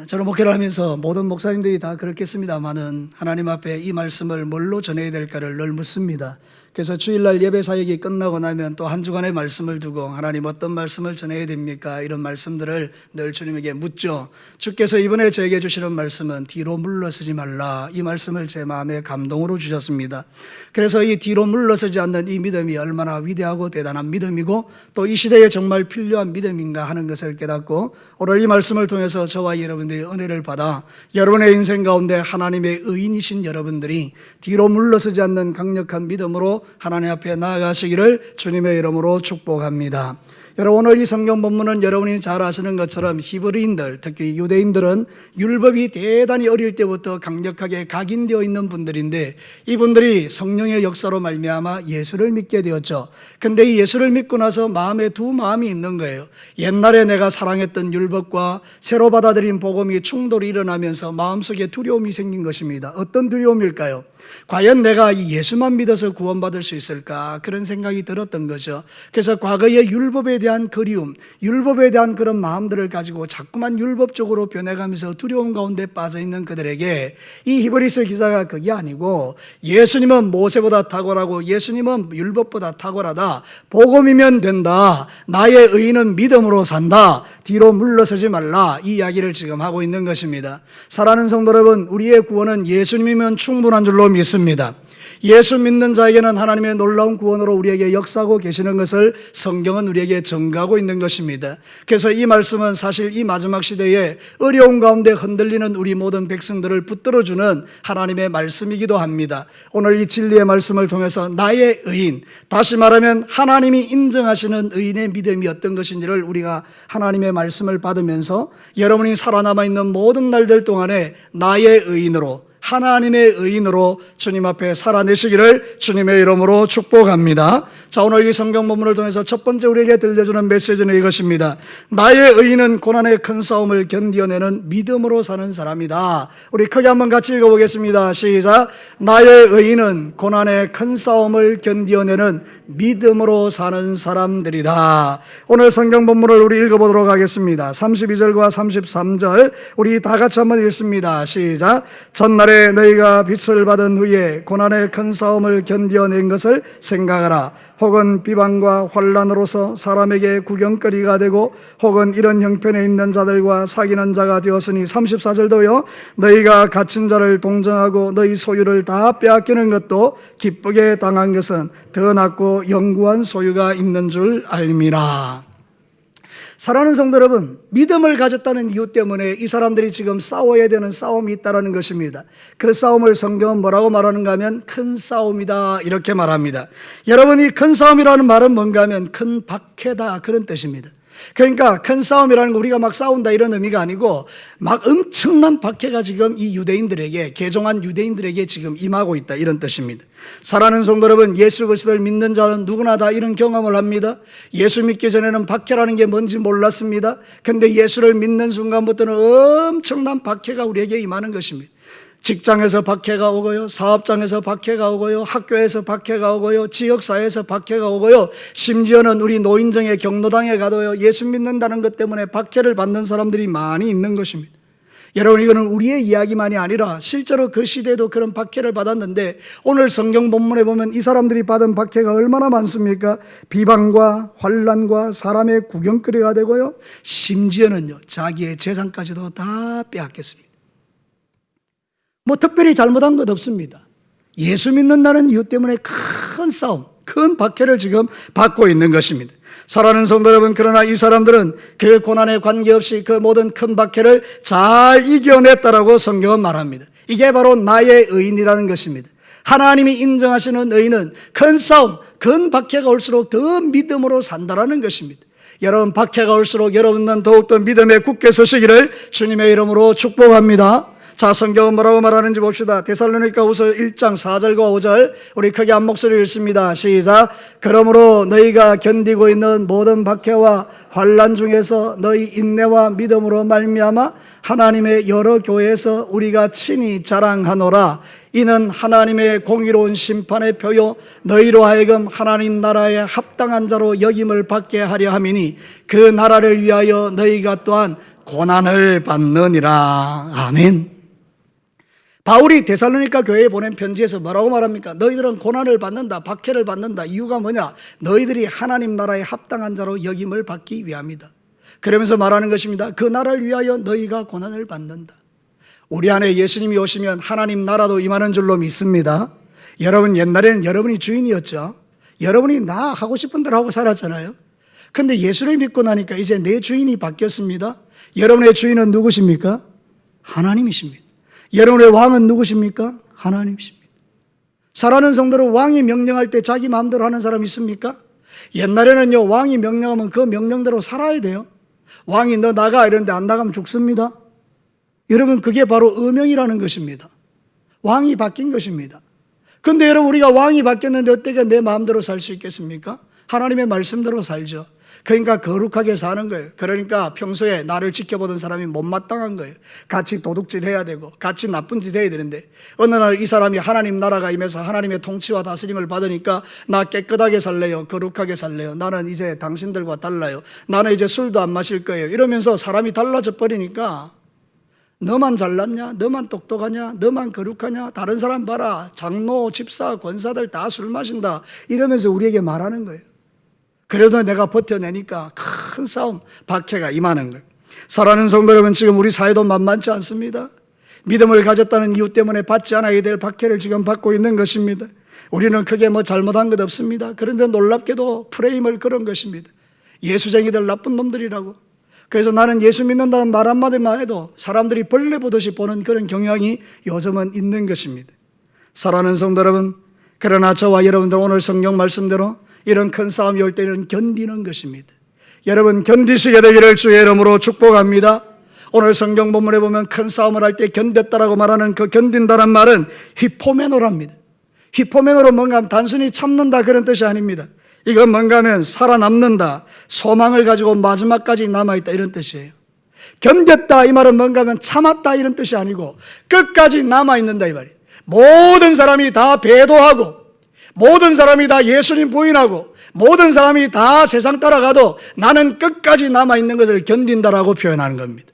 저는 목회를 하면서 모든 목사님들이 다 그렇겠습니다만은 하나님 앞에 이 말씀을 뭘로 전해야 될까를 늘 묻습니다. 그래서 주일날 예배 사역이 끝나고 나면 또 한 주간의 말씀을 두고 하나님 어떤 말씀을 전해야 됩니까? 이런 말씀들을 늘 주님에게 묻죠. 주께서 이번에 저에게 주시는 말씀은 뒤로 물러서지 말라, 이 말씀을 제 마음에 감동으로 주셨습니다. 그래서 이 뒤로 물러서지 않는 이 믿음이 얼마나 위대하고 대단한 믿음이고 또 이 시대에 정말 필요한 믿음인가 하는 것을 깨닫고 오늘 이 말씀을 통해서 저와 여러분들이 은혜를 받아 여러분의 인생 가운데 하나님의 의인이신 여러분들이 뒤로 물러서지 않는 강력한 믿음으로 하나님 앞에 나아가시기를 주님의 이름으로 축복합니다. 여러분, 오늘 이 성경 본문은 여러분이 잘 아시는 것처럼 히브리인들, 특히 유대인들은 율법이 대단히 어릴 때부터 강력하게 각인되어 있는 분들인데 이분들이 성령의 역사로 말미암아 예수를 믿게 되었죠. 근데 이 예수를 믿고 나서 마음에 두 마음이 있는 거예요. 옛날에 내가 사랑했던 율법과 새로 받아들인 복음이 충돌이 일어나면서 마음속에 두려움이 생긴 것입니다. 어떤 두려움일까요? 과연 내가 이 예수만 믿어서 구원받을 수 있을까? 그런 생각이 들었던 거죠. 그래서 과거의 율법에 대한 그리움, 율법에 대한 그런 마음들을 가지고 자꾸만 율법적으로 변해가면서 두려움 가운데 빠져있는 그들에게 이 히브리서 기자가 그게 아니고 예수님은 모세보다 탁월하고 예수님은 율법보다 탁월하다, 복음이면 된다, 나의 의인은 믿음으로 산다, 뒤로 물러서지 말라, 이 이야기를 지금 하고 있는 것입니다. 사랑하는 성도 여러분, 우리의 구원은 예수님이면 충분한 줄로 믿습니다. 예수 믿는 자에게는 하나님의 놀라운 구원으로 우리에게 역사하고 계시는 것을 성경은 우리에게 증거하고 있는 것입니다. 그래서 이 말씀은 사실 이 마지막 시대에 어려운 가운데 흔들리는 우리 모든 백성들을 붙들어주는 하나님의 말씀이기도 합니다. 오늘 이 진리의 말씀을 통해서 나의 의인, 다시 말하면 하나님이 인정하시는 의인의 믿음이 어떤 것인지를 우리가 하나님의 말씀을 받으면서 여러분이 살아남아 있는 모든 날들 동안에 나의 의인으로, 하나님의 의인으로 주님 앞에 살아내시기를 주님의 이름으로 축복합니다. 자, 오늘 이 성경 본문을 통해서 첫 번째 우리에게 들려주는 메시지는 이것입니다. 나의 의인은 고난의 큰 싸움을 견디어내는 믿음으로 사는 사람이다. 우리 크게 한번 같이 읽어보겠습니다. 시작. 나의 의인은 고난의 큰 싸움을 견디어내는 믿음으로 사는 사람들이다. 오늘 성경 본문을 우리 읽어보도록 하겠습니다. 32절과 33절 우리 다 같이 한번 읽습니다. 시작. 전날에 너희가 빛을 받은 후에 고난의 큰 싸움을 견디어낸 것을 생각하라. 혹은 비방과 환난으로서 사람에게 구경거리가 되고 혹은 이런 형편에 있는 자들과 사귀는 자가 되었으니 34절도요. 너희가 갇힌 자를 동정하고 너희 소유를 다 빼앗기는 것도 기쁘게 당한 것은 더 낫고 영구한 소유가 있는 줄 알미라. 사랑하는 성도 여러분, 믿음을 가졌다는 이유 때문에 이 사람들이 지금 싸워야 되는 싸움이 있다는 것입니다. 그 싸움을 성경은 뭐라고 말하는가 하면 큰 싸움이다, 이렇게 말합니다. 여러분, 이 큰 싸움이라는 말은 뭔가 하면 큰 박해다, 그런 뜻입니다. 그러니까 큰 싸움이라는 거 우리가 막 싸운다 이런 의미가 아니고 막 엄청난 박해가 지금 이 유대인들에게, 개종한 유대인들에게 지금 임하고 있다, 이런 뜻입니다. 사랑하는 성도 여러분, 예수 그리스도를 믿는 자는 누구나 다 이런 경험을 합니다. 예수 믿기 전에는 박해라는 게 뭔지 몰랐습니다. 그런데 예수를 믿는 순간부터는 엄청난 박해가 우리에게 임하는 것입니다. 직장에서 박해가 오고요, 사업장에서 박해가 오고요, 학교에서 박해가 오고요, 지역사회에서 박해가 오고요, 심지어는 우리 노인정의 경로당에 가도요, 예수 믿는다는 것 때문에 박해를 받는 사람들이 많이 있는 것입니다. 여러분, 이거는 우리의 이야기만이 아니라 실제로 그 시대에도 그런 박해를 받았는데 오늘 성경 본문에 보면 이 사람들이 받은 박해가 얼마나 많습니까? 비방과 환난과 사람의 구경거리가 되고요, 심지어는요 자기의 재산까지도 다 빼앗겼습니다. 뭐 특별히 잘못한 것 없습니다. 예수 믿는다는 이유 때문에 큰 싸움, 큰 박해를 지금 받고 있는 것입니다. 사랑하는 성도 여러분, 그러나 이 사람들은 그 고난에 관계없이 그 모든 큰 박해를 잘 이겨냈다라고 성경은 말합니다. 이게 바로 나의 의인이라는 것입니다. 하나님이 인정하시는 의인은 큰 싸움, 큰 박해가 올수록 더 믿음으로 산다라는 것입니다. 여러분, 박해가 올수록 여러분은 더욱더 믿음에 굳게 서시기를 주님의 이름으로 축복합니다. 자, 성경은 뭐라고 말하는지 봅시다. 데살로니가후서 1장 4절과 5절 우리 크게 한 목소리로 읽습니다. 시작. 그러므로 너희가 견디고 있는 모든 박해와 환난 중에서 너희 인내와 믿음으로 말미암아 하나님의 여러 교회에서 우리가 친히 자랑하노라. 이는 하나님의 공의로운 심판의 표요 너희로 하여금 하나님 나라에 합당한 자로 여김을 받게 하려 함이니 그 나라를 위하여 너희가 또한 고난을 받느니라. 아멘. 바울이 데살로니가 교회에 보낸 편지에서 뭐라고 말합니까? 너희들은 고난을 받는다, 박해를 받는다. 이유가 뭐냐? 너희들이 하나님 나라에 합당한 자로 여김을 받기 위함이다. 그러면서 말하는 것입니다. 그 나라를 위하여 너희가 고난을 받는다. 우리 안에 예수님이 오시면 하나님 나라도 임하는 줄로 믿습니다. 여러분, 옛날에는 여러분이 주인이었죠. 여러분이 나 하고 싶은 대로 하고 살았잖아요. 근데 예수를 믿고 나니까 이제 내 주인이 바뀌었습니다. 여러분의 주인은 누구십니까? 하나님이십니다. 여러분의 왕은 누구십니까? 하나님이십니다. 사랑하는 성도는 왕이 명령할 때 자기 마음대로 하는 사람 있습니까? 옛날에는요, 왕이 명령하면 그 명령대로 살아야 돼요. 왕이 너 나가 이러는데 안 나가면 죽습니다. 여러분, 그게 바로 의명이라는 것입니다. 왕이 바뀐 것입니다. 근데 여러분, 우리가 왕이 바뀌었는데 어떻게 내 마음대로 살 수 있겠습니까? 하나님의 말씀대로 살죠. 그러니까 거룩하게 사는 거예요. 그러니까 평소에 나를 지켜보던 사람이 못마땅한 거예요. 같이 도둑질 해야 되고 같이 나쁜 짓 해야 되는데 어느 날 이 사람이 하나님 나라가 임해서 하나님의 통치와 다스림을 받으니까 나 깨끗하게 살래요. 거룩하게 살래요. 나는 이제 당신들과 달라요. 나는 이제 술도 안 마실 거예요. 이러면서 사람이 달라져 버리니까 너만 잘났냐? 너만 똑똑하냐? 너만 거룩하냐? 다른 사람 봐라. 장로, 집사, 권사들 다 술 마신다. 이러면서 우리에게 말하는 거예요. 그래도 내가 버텨내니까 큰 싸움, 박해가 임하는 거예요. 사랑하는 성도 여러분, 지금 우리 사회도 만만치 않습니다. 믿음을 가졌다는 이유 때문에 받지 않아야 될 박해를 지금 받고 있는 것입니다. 우리는 크게 뭐 잘못한 것 없습니다. 그런데 놀랍게도 프레임을 그런 것입니다. 예수쟁이들 나쁜 놈들이라고. 그래서 나는 예수 믿는다는 말 한마디만 해도 사람들이 벌레 보듯이 보는 그런 경향이 요즘은 있는 것입니다. 사랑하는 성도 여러분, 그러나 저와 여러분들 오늘 성경 말씀대로 이런 큰 싸움이 올 때는 견디는 것입니다. 여러분, 견디시게 되기를 주의 이름으로 축복합니다. 오늘 성경 본문에 보면 큰 싸움을 할 때 견뎠다라고 말하는 그 견딘다는 말은 히포메노랍니다. 히포메노로 뭔가 하면 단순히 참는다 그런 뜻이 아닙니다. 이건 뭔가 하면 살아남는다, 소망을 가지고 마지막까지 남아있다 이런 뜻이에요. 견뎠다 이 말은 뭔가 하면 참았다 이런 뜻이 아니고 끝까지 남아있는다 이 말이에요. 모든 사람이 다 배도하고 모든 사람이 다 예수님 부인하고 모든 사람이 다 세상 따라가도 나는 끝까지 남아있는 것을 견딘다라고 표현하는 겁니다.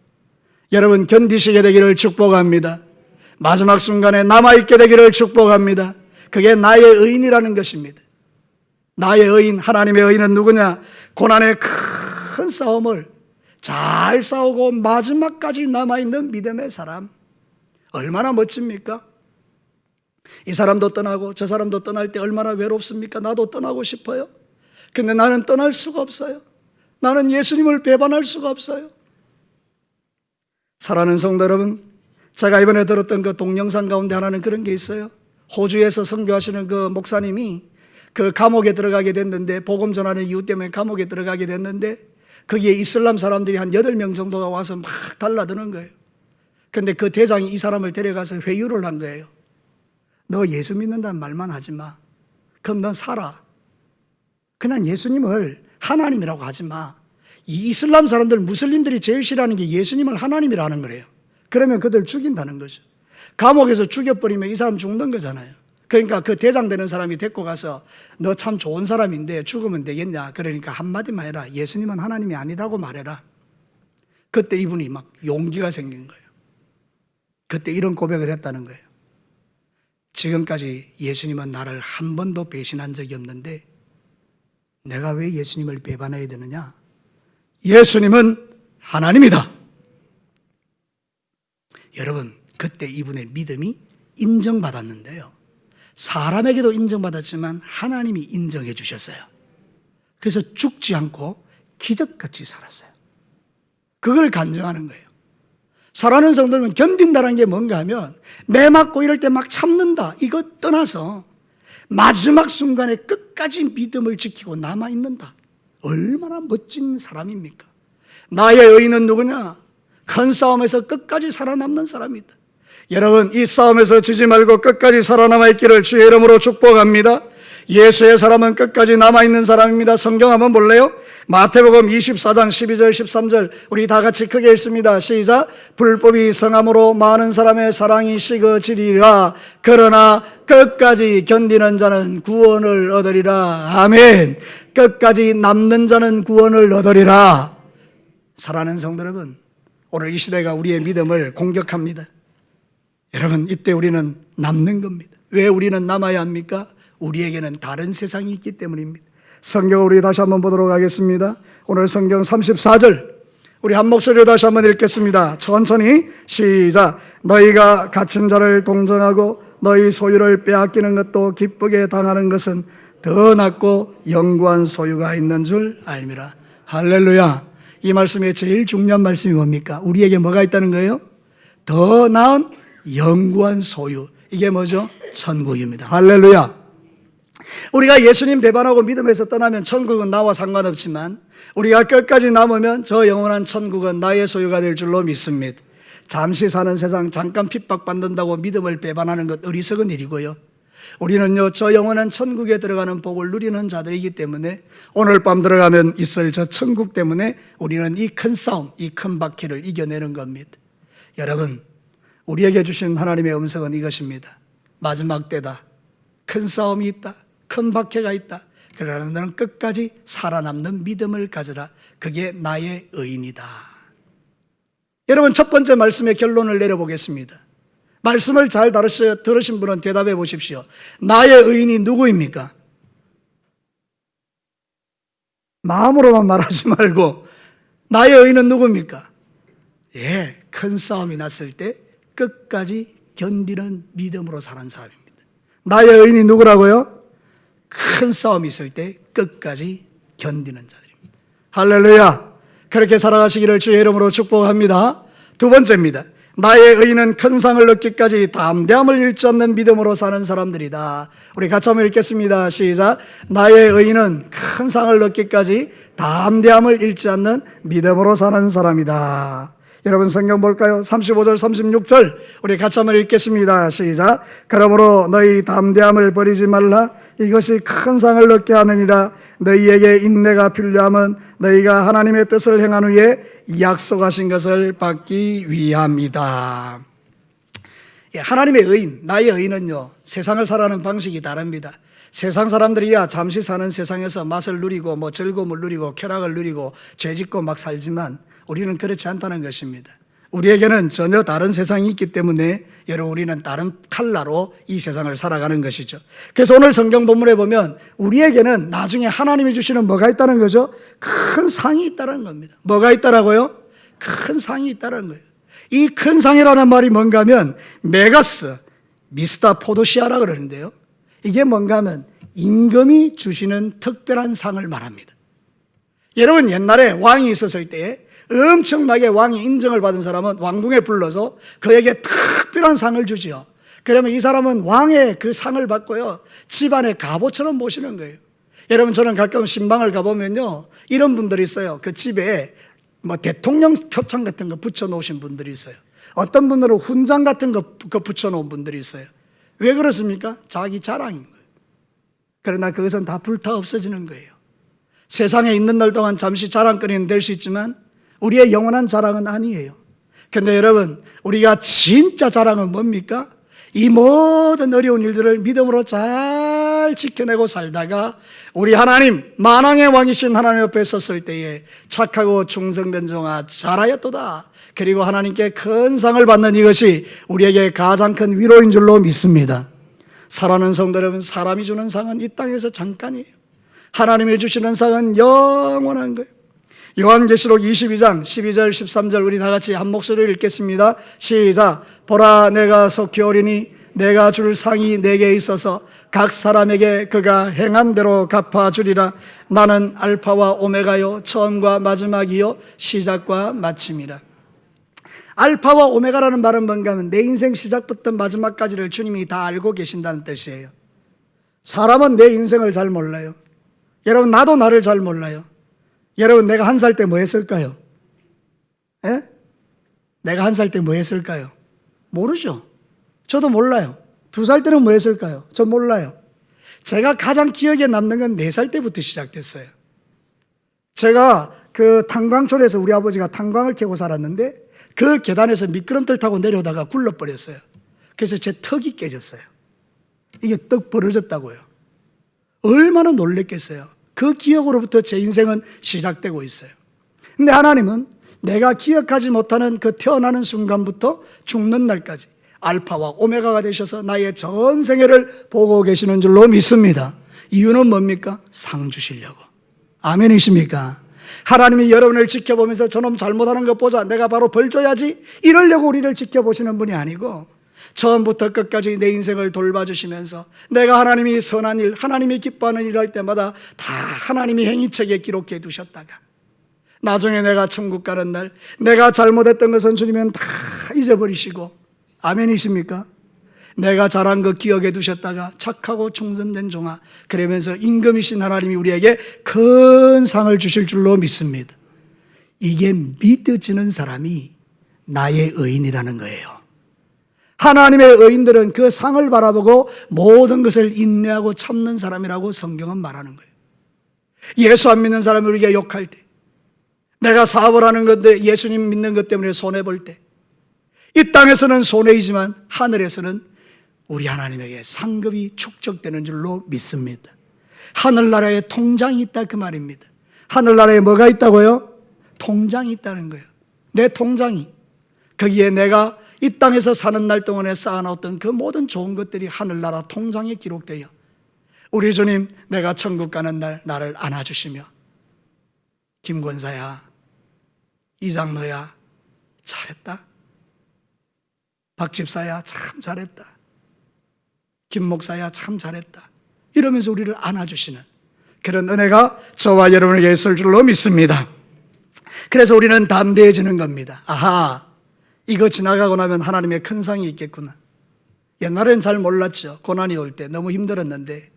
여러분, 견디시게 되기를 축복합니다. 마지막 순간에 남아있게 되기를 축복합니다. 그게 나의 의인이라는 것입니다. 나의 의인, 하나님의 의인은 누구냐? 고난의 큰 싸움을 잘 싸우고 마지막까지 남아있는 믿음의 사람. 얼마나 멋집니까? 이 사람도 떠나고 저 사람도 떠날 때 얼마나 외롭습니까? 나도 떠나고 싶어요. 근데 나는 떠날 수가 없어요. 나는 예수님을 배반할 수가 없어요. 사랑하는 성도 여러분, 제가 이번에 들었던 그 동영상 가운데 하나는 그런 게 있어요. 호주에서 선교하시는 그 목사님이 그 감옥에 들어가게 됐는데, 복음 전하는 이유 때문에 감옥에 들어가게 됐는데 거기에 이슬람 사람들이 한 8명 정도가 와서 막 달라드는 거예요. 근데 그 대장이 이 사람을 데려가서 회유를 한 거예요. 너 예수 믿는다는 말만 하지 마. 그럼 넌 살아. 그냥 예수님을 하나님이라고 하지 마. 이 이슬람 사람들, 무슬림들이 제일 싫어하는 게 예수님을 하나님이라는 거래요. 그러면 그들 죽인다는 거죠. 감옥에서 죽여버리면 이 사람 죽는 거잖아요. 그러니까 그 대장 되는 사람이 데리고 가서 너 참 좋은 사람인데 죽으면 되겠냐. 그러니까 한마디만 해라. 예수님은 하나님이 아니라고 말해라. 그때 이분이 막 용기가 생긴 거예요. 그때 이런 고백을 했다는 거예요. 지금까지 예수님은 나를 한 번도 배신한 적이 없는데 내가 왜 예수님을 배반해야 되느냐? 예수님은 하나님이다. 여러분, 그때 이분의 믿음이 인정받았는데요. 사람에게도 인정받았지만 하나님이 인정해 주셨어요. 그래서 죽지 않고 기적같이 살았어요. 그걸 간증하는 거예요. 사랑하는 성도는 견딘다는 게 뭔가 하면 매 맞고 이럴 때 막 참는다. 이거 떠나서 마지막 순간에 끝까지 믿음을 지키고 남아있는다. 얼마나 멋진 사람입니까? 나의 의인은 누구냐? 큰 싸움에서 끝까지 살아남는 사람이다. 여러분, 이 싸움에서 지지 말고 끝까지 살아남아 있기를 주의 이름으로 축복합니다. 예수의 사람은 끝까지 남아있는 사람입니다. 성경 한번 볼래요? 마태복음 24장 12절 13절 우리 다 같이 크게 읽습니다. 시작. 불법이 성함으로 많은 사람의 사랑이 식어지리라. 그러나 끝까지 견디는 자는 구원을 얻으리라. 아멘. 끝까지 남는 자는 구원을 얻으리라. 사랑하는 성도 여러분, 오늘 이 시대가 우리의 믿음을 공격합니다. 여러분, 이때 우리는 남는 겁니다. 왜 우리는 남아야 합니까? 우리에게는 다른 세상이 있기 때문입니다. 성경을 우리 다시 한번 보도록 하겠습니다. 오늘 성경 34절 우리 한 목소리로 다시 한번 읽겠습니다. 천천히 시작. 너희가 갇힌 자를 동정하고 너희 소유를 빼앗기는 것도 기쁘게 당하는 것은 더 낫고 영구한 소유가 있는 줄 알미라. 할렐루야. 이 말씀의 제일 중요한 말씀이 뭡니까? 우리에게 뭐가 있다는 거예요? 더 나은 영구한 소유. 이게 뭐죠? 천국입니다. 할렐루야. 우리가 예수님 배반하고 믿음에서 떠나면 천국은 나와 상관없지만 우리가 끝까지 남으면 저 영원한 천국은 나의 소유가 될 줄로 믿습니다. 잠시 사는 세상 잠깐 핍박받는다고 믿음을 배반하는 것 어리석은 일이고요. 우리는요, 저 영원한 천국에 들어가는 복을 누리는 자들이기 때문에 오늘 밤 들어가면 있을 저 천국 때문에 우리는 이 큰 싸움, 이 큰 바퀴를 이겨내는 겁니다. 여러분, 우리에게 주신 하나님의 음성은 이것입니다. 마지막 때다. 큰 싸움이 있다. 큰 박해가 있다. 그러나 너는 끝까지 살아남는 믿음을 가져라. 그게 나의 의인이다. 여러분, 첫 번째 말씀의 결론을 내려보겠습니다. 말씀을 잘 들으신 분은 대답해 보십시오. 나의 의인이 누구입니까? 마음으로만 말하지 말고 나의 의인은 누구입니까? 예, 큰 싸움이 났을 때 끝까지 견디는 믿음으로 사는 사람입니다. 나의 의인이 누구라고요? 큰 싸움이 있을 때 끝까지 견디는 자들입니다. 할렐루야. 그렇게 살아가시기를 주의 이름으로 축복합니다. 두 번째입니다. 나의 의인은 큰 상을 얻기까지 담대함을 잃지 않는 믿음으로 사는 사람들이다. 우리 같이 한번 읽겠습니다. 시작. 나의 의인은 큰 상을 얻기까지 담대함을 잃지 않는 믿음으로 사는 사람이다. 여러분 성경 볼까요? 35절 36절 우리 같이 한번 읽겠습니다. 시작. 그러므로 너희 담대함을 버리지 말라. 이것이 큰 상을 얻게 하느니라. 너희에게 인내가 필요함은 너희가 하나님의 뜻을 행한 후에 약속하신 것을 받기 위함이다. 하나님의 의인, 나의 의인은요, 세상을 살아가는 방식이 다릅니다. 세상 사람들이야 잠시 사는 세상에서 맛을 누리고 즐거움을 누리고 쾌락을 누리고 죄짓고 막 살지만 우리는 그렇지 않다는 것입니다. 우리에게는 전혀 다른 세상이 있기 때문에 여러분 우리는 다른 칼라로 이 세상을 살아가는 것이죠. 그래서 오늘 성경 본문에 보면 우리에게는 나중에 하나님이 주시는 뭐가 있다는 거죠? 큰 상이 있다는 겁니다. 뭐가 있다라고요? 큰 상이 있다는 거예요. 이 큰 상이라는 말이 뭔가 하면 메가스, 미스터 포도시아라 그러는데요. 이게 뭔가 하면 임금이 주시는 특별한 상을 말합니다. 여러분 옛날에 왕이 있었을 때 엄청나게 왕이 인정을 받은 사람은 왕궁에 불러서 그에게 특별한 상을 주지요. 그러면 이 사람은 왕의 그 상을 받고요, 집안의 갑옷처럼 모시는 거예요. 여러분 저는 가끔 신방을 가보면요, 이런 분들이 있어요. 그 집에 대통령 표창 같은 거 붙여놓으신 분들이 있어요. 어떤 분들은 훈장 같은 거 붙여놓은 분들이 있어요. 왜 그렇습니까? 자기 자랑인 거예요. 그러나 그것은 다 불타 없어지는 거예요. 세상에 있는 날 동안 잠시 자랑거리는 될 수 있지만 우리의 영원한 자랑은 아니에요. 그런데 여러분 우리가 진짜 자랑은 뭡니까? 이 모든 어려운 일들을 믿음으로 잘 지켜내고 살다가 우리 하나님 만왕의 왕이신 하나님 옆에 섰을 때에 착하고 충성된 종아 잘하였도다. 그리고 하나님께 큰 상을 받는 이것이 우리에게 가장 큰 위로인 줄로 믿습니다. 사랑하는 성도 여러분, 사람이 주는 상은 이 땅에서 잠깐이에요. 하나님이 주시는 상은 영원한 거예요. 요한계시록 22장 12절 13절 우리 다 같이 한 목소리로 읽겠습니다. 시작. 보라 내가 속히 오리니 내가 줄 상이 내게 있어서 각 사람에게 그가 행한 대로 갚아주리라. 나는 알파와 오메가요 처음과 마지막이요 시작과 마침이라. 알파와 오메가라는 말은 뭔가 하면 내 인생 시작부터 마지막까지를 주님이 다 알고 계신다는 뜻이에요. 사람은 내 인생을 잘 몰라요. 여러분 나도 나를 잘 몰라요. 여러분 내가 1살 때 뭐 했을까요? 예? 내가 1살 때 뭐 했을까요? 모르죠. 저도 몰라요. 2살 때는 뭐 했을까요? 저 몰라요. 제가 가장 기억에 남는 건 4살 때부터 시작됐어요. 제가 그 탄광촌에서 우리 아버지가 탄광을 캐고 살았는데 그 계단에서 미끄럼틀 타고 내려오다가 굴러버렸어요. 그래서 제 턱이 깨졌어요. 이게 떡 벌어졌다고요. 얼마나 놀랬겠어요. 그 기억으로부터 제 인생은 시작되고 있어요. 근데 하나님은 내가 기억하지 못하는 그 태어나는 순간부터 죽는 날까지 알파와 오메가가 되셔서 나의 전 생애를 보고 계시는 줄로 믿습니다. 이유는 뭡니까? 상 주시려고. 아멘이십니까? 하나님이 여러분을 지켜보면서 저놈 잘못하는 것 보자, 내가 바로 벌 줘야지, 이러려고 우리를 지켜보시는 분이 아니고 처음부터 끝까지 내 인생을 돌봐주시면서 내가 하나님이 선한 일, 하나님이 기뻐하는 일을 할 때마다 다 하나님이 행위책에 기록해 두셨다가 나중에 내가 천국 가는 날 내가 잘못했던 것은 주님은 다 잊어버리시고, 아멘이십니까? 내가 잘한 거 기억해 두셨다가 착하고 충성된 종아, 그러면서 임금이신 하나님이 우리에게 큰 상을 주실 줄로 믿습니다. 이게 믿어지는 사람이 나의 의인이라는 거예요. 하나님의 의인들은 그 상을 바라보고 모든 것을 인내하고 참는 사람이라고 성경은 말하는 거예요. 예수 안 믿는 사람이 우리에게 욕할 때, 내가 사업을 하는 건데 예수님 믿는 것 때문에 손해볼 때, 이 땅에서는 손해이지만 하늘에서는 우리 하나님에게 상급이 축적되는 줄로 믿습니다. 하늘나라에 통장이 있다 그 말입니다. 하늘나라에 뭐가 있다고요? 통장이 있다는 거예요. 내 통장이, 거기에 내가 이 땅에서 사는 날 동안에 쌓아놓았던 그 모든 좋은 것들이 하늘나라 통장에 기록되어 우리 주님, 내가 천국 가는 날 나를 안아주시며, 김권사야, 이장로야 잘했다, 박집사야 참 잘했다, 김목사야 참 잘했다, 이러면서 우리를 안아주시는 그런 은혜가 저와 여러분에게 있을 줄로 믿습니다. 그래서 우리는 담대해지는 겁니다. 아하, 이거 지나가고 나면 하나님의 큰 상이 있겠구나. 옛날엔 잘 몰랐죠. 고난이 올 때 너무 힘들었는데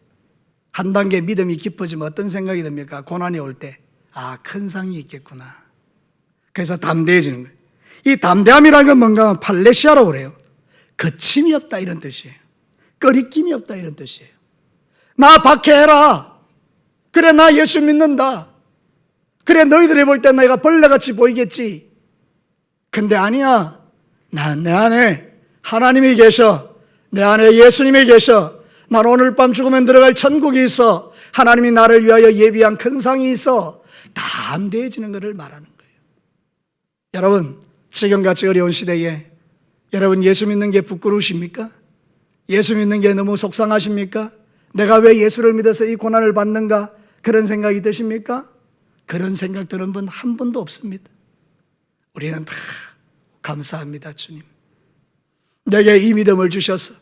한 단계 믿음이 깊어지면 어떤 생각이 듭니까? 고난이 올 때, 아, 큰 상이 있겠구나. 그래서 담대해지는 거예요. 이 담대함이라는 건 뭔가 하면 팔레시아라고 그래요. 거침이 없다 이런 뜻이에요. 꺼리낌이 없다 이런 뜻이에요. 나 박해해라. 그래, 나 예수 믿는다. 그래, 너희들이 볼 때 내가 벌레같이 보이겠지. 근데 아니야. 내 안에 하나님이 계셔. 내 안에 예수님이 계셔. 난 오늘 밤 죽으면 들어갈 천국이 있어. 하나님이 나를 위하여 예비한 큰 상이 있어. 담대해지는 것을 말하는 거예요. 여러분, 지금같이 어려운 시대에 여러분 예수 믿는 게 부끄러우십니까? 예수 믿는 게 너무 속상하십니까? 내가 왜 예수를 믿어서 이 고난을 받는가? 그런 생각이 드십니까? 그런 생각 드는 분 한 분도 없습니다. 우리는 다 감사합니다. 주님, 내게 이 믿음을 주셔서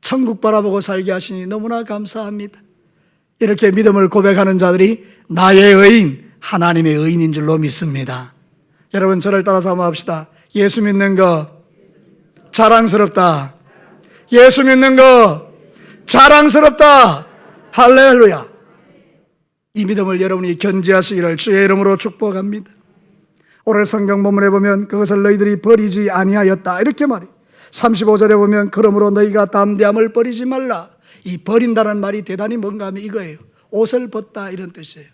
천국 바라보고 살게 하시니 너무나 감사합니다. 이렇게 믿음을 고백하는 자들이 나의 의인, 하나님의 의인인 줄로 믿습니다. 여러분, 저를 따라서 한번 합시다. 예수 믿는 거 자랑스럽다. 예수 믿는 거 자랑스럽다. 할렐루야. 이 믿음을 여러분이 견지하시기를 주의 이름으로 축복합니다. 오늘 성경 본문에 보면 그것을 너희들이 버리지 아니하였다 이렇게 말해요. 35절에 보면 그러므로 너희가 담대함을 버리지 말라. 이 버린다는 말이 대단히 뭔가 하면 이거예요. 옷을 벗다 이런 뜻이에요.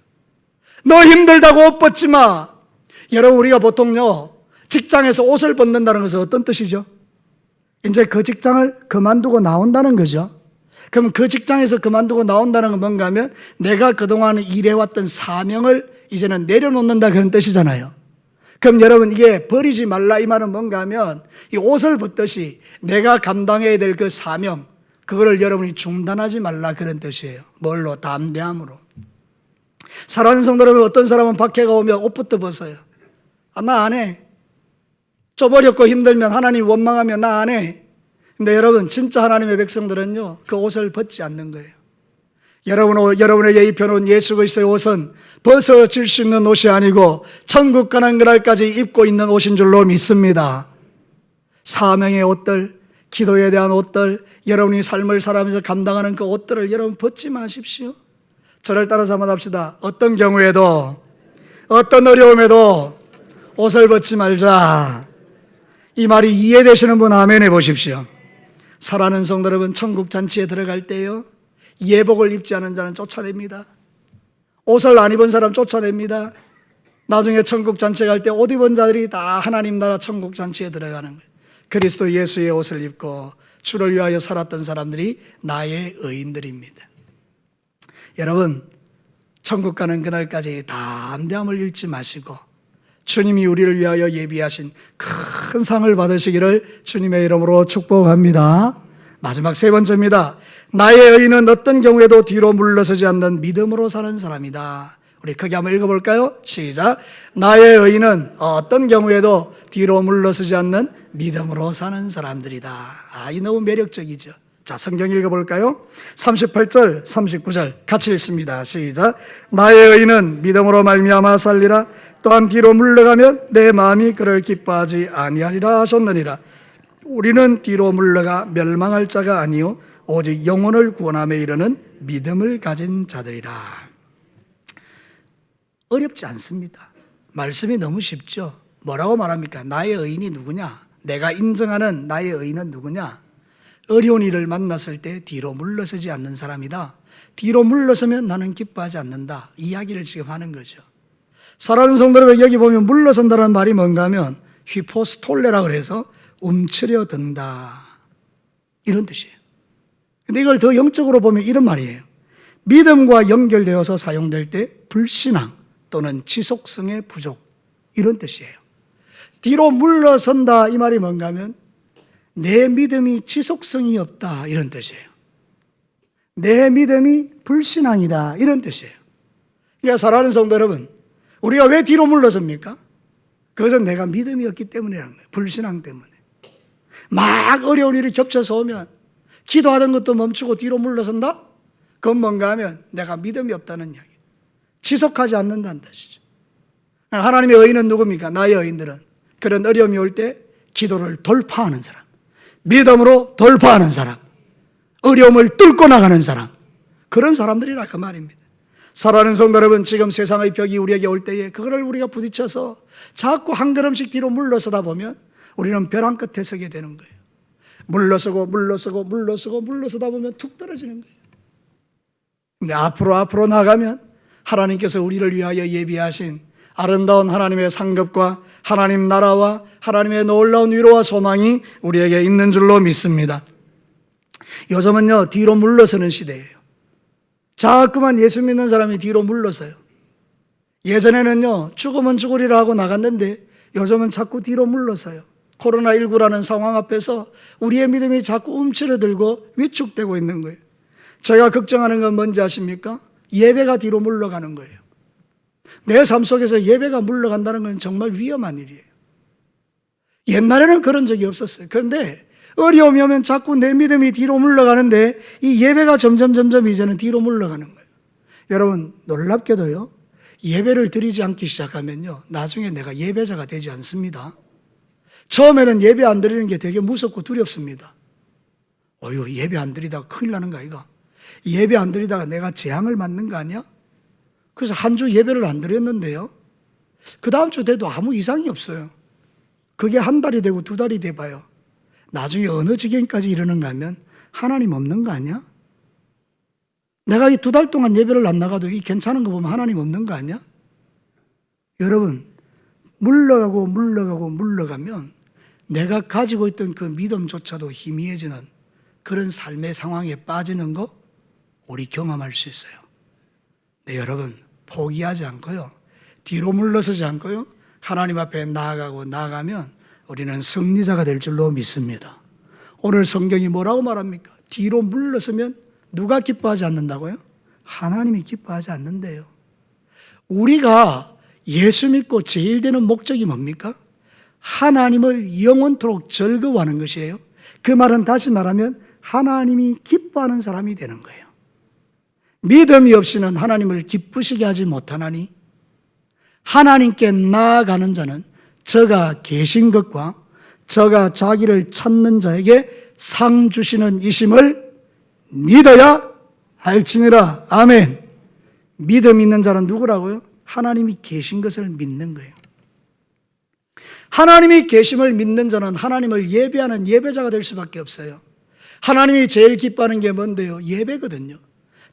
너 힘들다고 옷 벗지 마. 여러분, 우리가 보통요 직장에서 옷을 벗는다는 것은 어떤 뜻이죠? 이제 그 직장을 그만두고 나온다는 거죠. 그럼 그 직장에서 그만두고 나온다는 건 뭔가 하면 내가 그동안 일해왔던 사명을 이제는 내려놓는다 그런 뜻이잖아요. 그럼 여러분, 이게 버리지 말라 이 말은 뭔가 하면 이 옷을 벗듯이 내가 감당해야 될 그 사명, 그거를 여러분이 중단하지 말라 그런 뜻이에요. 뭘로? 담대함으로. 사랑하는 성도 여러분, 어떤 사람은 박해가 오면 옷부터 벗어요. 아, 나 안 해. 좁어렵고 힘들면 하나님 원망하면 나 안 해. 근데 여러분, 진짜 하나님의 백성들은요 그 옷을 벗지 않는 거예요. 여러분에게 입혀놓은 예수 그리스도의 옷은 벗어질 수 있는 옷이 아니고 천국 가는 그날까지 입고 있는 옷인 줄로 믿습니다. 사명의 옷들, 기도에 대한 옷들, 여러분이 삶을 살아가면서 감당하는 그 옷들을 여러분 벗지 마십시오. 저를 따라서 한번 합시다. 어떤 경우에도, 어떤 어려움에도 옷을 벗지 말자. 이 말이 이해되시는 분 아멘 해보십시오. 사랑하는 성도 여러분, 천국 잔치에 들어갈 때요 예복을 입지 않은 자는 쫓아냅니다. 옷을 안 입은 사람 쫓아냅니다. 나중에 천국 잔치에 갈 때 옷 입은 자들이 다 하나님 나라 천국 잔치에 들어가는 거예요. 그리스도 예수의 옷을 입고 주를 위하여 살았던 사람들이 나의 의인들입니다. 여러분, 천국 가는 그날까지 담대함을 잃지 마시고 주님이 우리를 위하여 예비하신 큰 상을 받으시기를 주님의 이름으로 축복합니다. 마지막 세 번째입니다. 나의 의인은 어떤 경우에도 뒤로 물러서지 않는 믿음으로 사는 사람이다. 우리 크게 한번 읽어볼까요? 시작. 나의 의인은 어떤 경우에도 뒤로 물러서지 않는 믿음으로 사는 사람들이다. 이 너무 매력적이죠. 자, 성경 읽어볼까요? 38절, 39절 같이 읽습니다. 시작. 나의 의인은 믿음으로 말미암아 살리라. 또한 뒤로 물러가면 내 마음이 그를 기뻐하지 아니하리라 하셨느니라. 우리는 뒤로 물러가 멸망할 자가 아니요 오직 영혼을 구원함에 이르는 믿음을 가진 자들이라. 어렵지 않습니다. 말씀이 너무 쉽죠. 뭐라고 말합니까? 나의 의인이 누구냐? 내가 인정하는 나의 의인은 누구냐? 어려운 일을 만났을 때 뒤로 물러서지 않는 사람이다. 뒤로 물러서면 나는 기뻐하지 않는다. 이야기를 지금 하는 거죠. 사랑하는 성도 여러분, 여기 보면 물러선다는 말이 뭔가 하면 휘포스톨레라 그래서 움츠려 든다, 이런 뜻이에요. 근데 이걸 더 영적으로 보면 이런 말이에요. 믿음과 연결되어서 사용될 때 불신앙 또는 지속성의 부족, 이런 뜻이에요. 뒤로 물러선다 이 말이 뭔가 하면 내 믿음이 지속성이 없다, 이런 뜻이에요. 내 믿음이 불신앙이다, 이런 뜻이에요. 그러니까 사랑하는 성도 여러분, 우리가 왜 뒤로 물러섭니까? 그것은 내가 믿음이 없기 때문이라는 거예요. 불신앙 때문에. 막 어려운 일이 겹쳐서 오면 기도하던 것도 멈추고 뒤로 물러선다? 그건 뭔가 하면 내가 믿음이 없다는 이야기, 지속하지 않는다는 뜻이죠. 하나님의 의인은 누굽니까? 나의 의인들은 그런 어려움이 올 때 기도를 돌파하는 사람, 믿음으로 돌파하는 사람, 어려움을 뚫고 나가는 사람, 그런 사람들이라 그 말입니다. 사랑하는 성도 여러분, 지금 세상의 벽이 우리에게 올 때에 그거를 우리가 부딪혀서 자꾸 한 걸음씩 뒤로 물러서다 보면 우리는 벼랑 끝에 서게 되는 거예요. 물러서다 보면 툭 떨어지는 거예요. 근데 앞으로 나가면 하나님께서 우리를 위하여 예비하신 아름다운 하나님의 상급과 하나님 나라와 하나님의 놀라운 위로와 소망이 우리에게 있는 줄로 믿습니다. 요즘은요, 뒤로 물러서는 시대예요. 자꾸만 예수 믿는 사람이 뒤로 물러서요. 예전에는요, 죽으면 죽으리라 하고 나갔는데 요즘은 자꾸 뒤로 물러서요. 코로나19라는 상황 앞에서 우리의 믿음이 자꾸 움츠러들고 위축되고 있는 거예요. 제가 걱정하는 건 뭔지 아십니까? 예배가 뒤로 물러가는 거예요. 내 삶 속에서 예배가 물러간다는 건 정말 위험한 일이에요. 옛날에는 그런 적이 없었어요. 그런데 어려움이 오면 자꾸 내 믿음이 뒤로 물러가는데 이 예배가 점점 이제는 뒤로 물러가는 거예요. 여러분, 놀랍게도요, 예배를 드리지 않기 시작하면요, 나중에 내가 예배자가 되지 않습니다. 처음에는 예배 안 드리는 게 되게 무섭고 두렵습니다. 예배 안 드리다가 큰일 나는 거 아이가? 예배 안 드리다가 내가 재앙을 맞는 거 아니야? 그래서 한 주 예배를 안 드렸는데요, 그 다음 주 돼도 아무 이상이 없어요. 그게 한 달이 되고 두 달이 돼봐요. 나중에 어느 지경까지 이르는가 하면 하나님 없는 거 아니야? 내가 이 두 달 동안 예배를 안 나가도 이 괜찮은 거 보면 하나님 없는 거 아니야? 여러분, 물러가면 내가 가지고 있던 그 믿음조차도 희미해지는 그런 삶의 상황에 빠지는 거 우리 경험할 수 있어요. 네, 여러분, 포기하지 않고요, 뒤로 물러서지 않고요, 하나님 앞에 나아가면 우리는 승리자가 될 줄로 믿습니다. 오늘 성경이 뭐라고 말합니까? 뒤로 물러서면 누가 기뻐하지 않는다고요? 하나님이 기뻐하지 않는데요. 우리가 예수 믿고 제일 되는 목적이 뭡니까? 하나님을 영원토록 즐거워하는 것이에요. 그 말은 다시 말하면 하나님이 기뻐하는 사람이 되는 거예요. 믿음이 없이는 하나님을 기쁘시게 하지 못하나니 하나님께 나아가는 자는 저가 계신 것과 저가 자기를 찾는 자에게 상 주시는 이심을 믿어야 할지니라. 아멘. 믿음 있는 자는 누구라고요? 하나님이 계신 것을 믿는 거예요. 하나님이 계심을 믿는 자는 하나님을 예배하는 예배자가 될 수밖에 없어요. 하나님이 제일 기뻐하는 게 뭔데요? 예배거든요.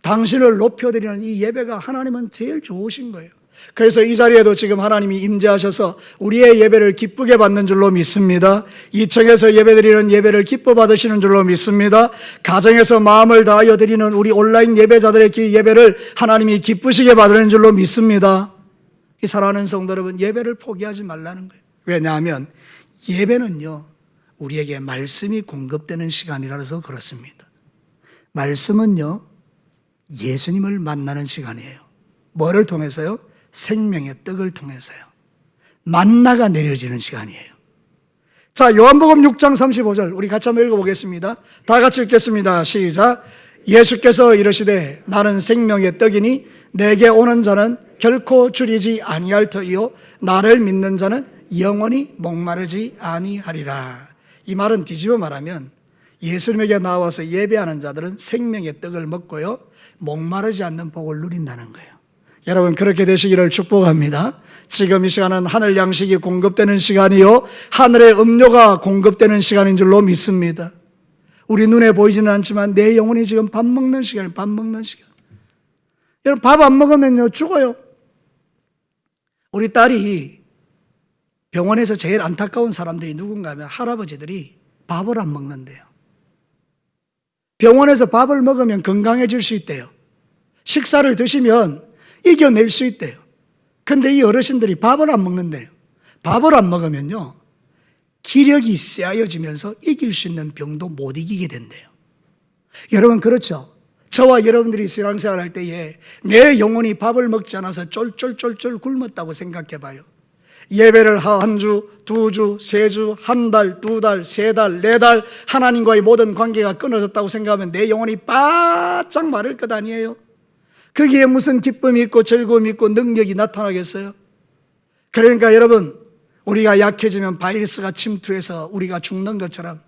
당신을 높여드리는 이 예배가 하나님은 제일 좋으신 거예요. 그래서 이 자리에도 지금 하나님이 임재하셔서 우리의 예배를 기쁘게 받는 줄로 믿습니다. 2층에서 예배드리는 예배를 기뻐 받으시는 줄로 믿습니다. 가정에서 마음을 다하여 드리는 우리 온라인 예배자들의 예배를 하나님이 기쁘시게 받는 줄로 믿습니다. 이 사랑하는 성도 여러분, 예배를 포기하지 말라는 거예요. 왜냐하면 예배는요, 우리에게 말씀이 공급되는 시간이라서 그렇습니다. 말씀은요, 예수님을 만나는 시간이에요. 뭐를 통해서요? 생명의 떡을 통해서요. 만나가 내려지는 시간이에요. 자, 요한복음 6장 35절 우리 같이 한번 읽어보겠습니다. 다 같이 읽겠습니다. 시작. 예수께서 이르시되 나는 생명의 떡이니 내게 오는 자는 결코 줄이지 아니할 터이요 나를 믿는 자는 영원히 목마르지 아니하리라. 이 말은 뒤집어 말하면 예수님에게 나와서 예배하는 자들은 생명의 떡을 먹고요 목마르지 않는 복을 누린다는 거예요. 여러분 그렇게 되시기를 축복합니다. 지금 이 시간은 하늘 양식이 공급되는 시간이요 하늘의 음료가 공급되는 시간인 줄로 믿습니다. 우리 눈에 보이지는 않지만 내 영혼이 지금 밥 먹는 시간이에요. 밥 먹는 시간. 여러분 밥 안 먹으면요 죽어요. 우리 딸이 병원에서 제일 안타까운 사람들이 누군가 하면 할아버지들이 밥을 안 먹는데요. 병원에서 밥을 먹으면 건강해질 수 있대요. 식사를 드시면 이겨낼 수 있대요. 근데 이 어르신들이 밥을 안 먹는데요. 밥을 안 먹으면요 기력이 쇠하여지면서 이길 수 있는 병도 못 이기게 된대요. 여러분 그렇죠? 저와 여러분들이 신앙생활 할 때에 내 영혼이 밥을 먹지 않아서 쫄쫄쫄쫄 굶었다고 생각해 봐요. 예배를 한 주, 두 주, 세 주, 한 달, 두 달, 세 달, 네 달 하나님과의 모든 관계가 끊어졌다고 생각하면 내 영혼이 바짝 마를 것 아니에요? 거기에 무슨 기쁨이 있고 즐거움이 있고 능력이 나타나겠어요? 그러니까 여러분 우리가 약해지면 바이러스가 침투해서 우리가 죽는 것처럼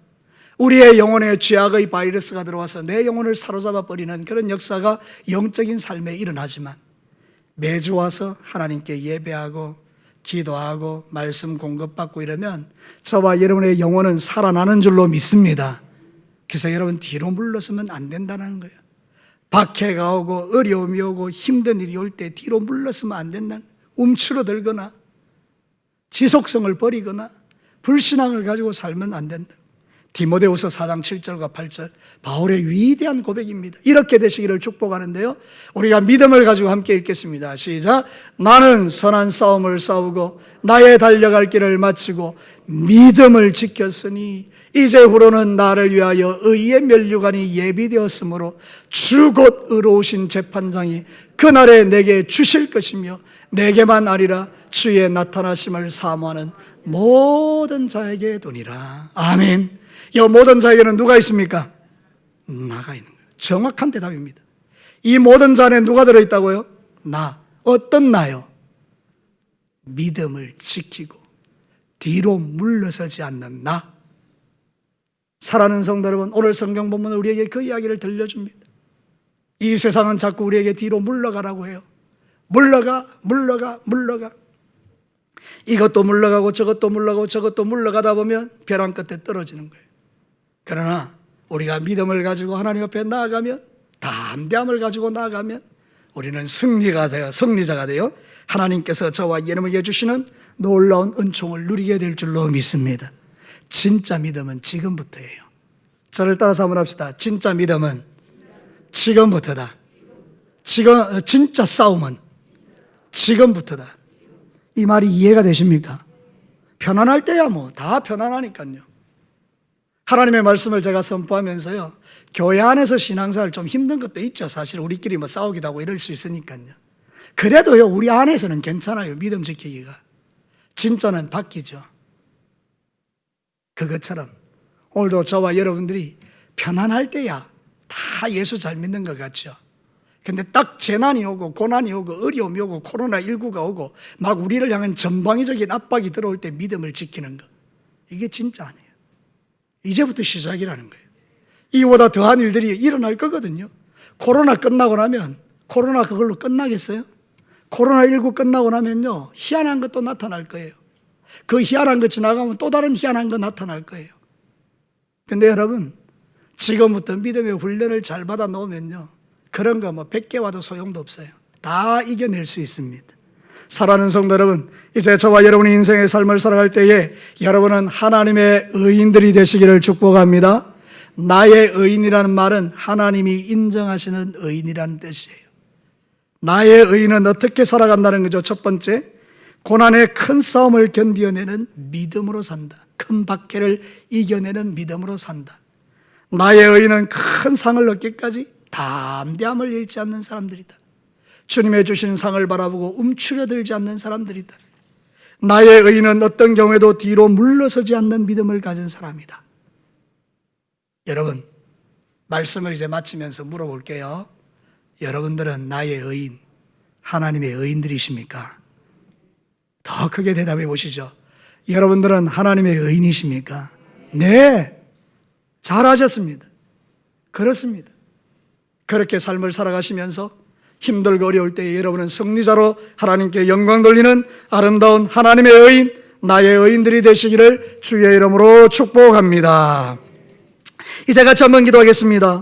우리의 영혼에 죄악의 바이러스가 들어와서 내 영혼을 사로잡아 버리는 그런 역사가 영적인 삶에 일어나지만 매주 와서 하나님께 예배하고 기도하고 말씀 공급받고 이러면 저와 여러분의 영혼은 살아나는 줄로 믿습니다. 그래서 여러분 뒤로 물러서면 안 된다는 거예요. 박해가 오고 어려움이 오고 힘든 일이 올 때 뒤로 물러서면 안 된다는 거예요. 움츠러들거나 지속성을 버리거나 불신앙을 가지고 살면 안 된다. 디모데후서 4장 7절과 8절 바울의 위대한 고백입니다. 이렇게 되시기를 축복하는데요 우리가 믿음을 가지고 함께 읽겠습니다. 시작. 나는 선한 싸움을 싸우고 나의 달려갈 길을 마치고 믿음을 지켰으니 이제후로는 나를 위하여 의의 면류관이 예비되었으므로 주 곧 의로우신 재판장이 그날에 내게 주실 것이며 내게만 아니라 주의 나타나심을 사모하는 모든 자에게 도니라. 아멘. 이 모든 자에게는 누가 있습니까? 나가 있는 거예요. 정확한 대답입니다. 이 모든 자 안에 누가 들어있다고요? 나. 어떤 나요? 믿음을 지키고 뒤로 물러서지 않는 나. 사랑하는 성도 여러분, 오늘 성경 본문은 우리에게 그 이야기를 들려줍니다. 이 세상은 자꾸 우리에게 뒤로 물러가라고 해요. 물러가. 이것도 물러가고 저것도 물러가고 저것도 물러가다 보면 벼랑 끝에 떨어지는 거예요. 그러나 우리가 믿음을 가지고 하나님 앞에 나아가면, 담대함을 가지고 나아가면 우리는 승리자가 되어 하나님께서 저와 여러분에게 주시는 놀라운 은총을 누리게 될 줄로 믿습니다. 진짜 믿음은 지금부터예요. 저를 따라서 한번 합시다. 진짜 믿음은 지금부터다. 진짜 싸움은 지금부터다. 이 말이 이해가 되십니까? 편안할 때야 뭐 다 편안하니까요. 하나님의 말씀을 제가 선포하면서요 교회 안에서 신앙생활 좀 힘든 것도 있죠. 사실 우리끼리 뭐 싸우기도 하고 이럴 수 있으니까요. 그래도요 우리 안에서는 괜찮아요. 믿음 지키기가. 진짜는 바뀌죠. 그것처럼 오늘도 저와 여러분들이 편안할 때야 다 예수 잘 믿는 것 같죠. 근데 딱 재난이 오고 고난이 오고 어려움이 오고 코로나19가 오고 막 우리를 향한 전방위적인 압박이 들어올 때 믿음을 지키는 것, 이게 진짜 아니에요. 이제부터 시작이라는 거예요. 이보다 더한 일들이 일어날 거거든요. 코로나 끝나고 나면 코로나 그걸로 끝나겠어요? 코로나19 끝나고 나면요 희한한 것도 나타날 거예요. 그 희한한 거 지나가면 또 다른 희한한 거 나타날 거예요. 근데 여러분 지금부터 믿음의 훈련을 잘 받아 놓으면요 그런 거 뭐 100개 와도 소용도 없어요. 다 이겨낼 수 있습니다. 사랑하는 성도 여러분, 이제 저와 여러분의 인생의 삶을 살아갈 때에 여러분은 하나님의 의인들이 되시기를 축복합니다. 나의 의인이라는 말은 하나님이 인정하시는 의인이라는 뜻이에요. 나의 의인은 어떻게 살아간다는 거죠? 첫 번째, 고난의 큰 싸움을 견디어내는 믿음으로 산다. 큰 박해를 이겨내는 믿음으로 산다. 나의 의인은 큰 상을 얻기까지 담대함을 잃지 않는 사람들이다. 주님의 주신 상을 바라보고 움츠려들지 않는 사람들이다. 나의 의인은 어떤 경우에도 뒤로 물러서지 않는 믿음을 가진 사람이다. 여러분, 말씀을 이제 마치면서 물어볼게요. 여러분들은 나의 의인, 하나님의 의인들이십니까? 더 크게 대답해 보시죠. 여러분들은 하나님의 의인이십니까? 네, 잘하셨습니다. 그렇습니다. 그렇게 삶을 살아가시면서 힘들고 어려울 때에 여러분은 승리자로 하나님께 영광 돌리는 아름다운 하나님의 의인, 나의 의인들이 되시기를 주의 이름으로 축복합니다. 이제 같이 한번 기도하겠습니다.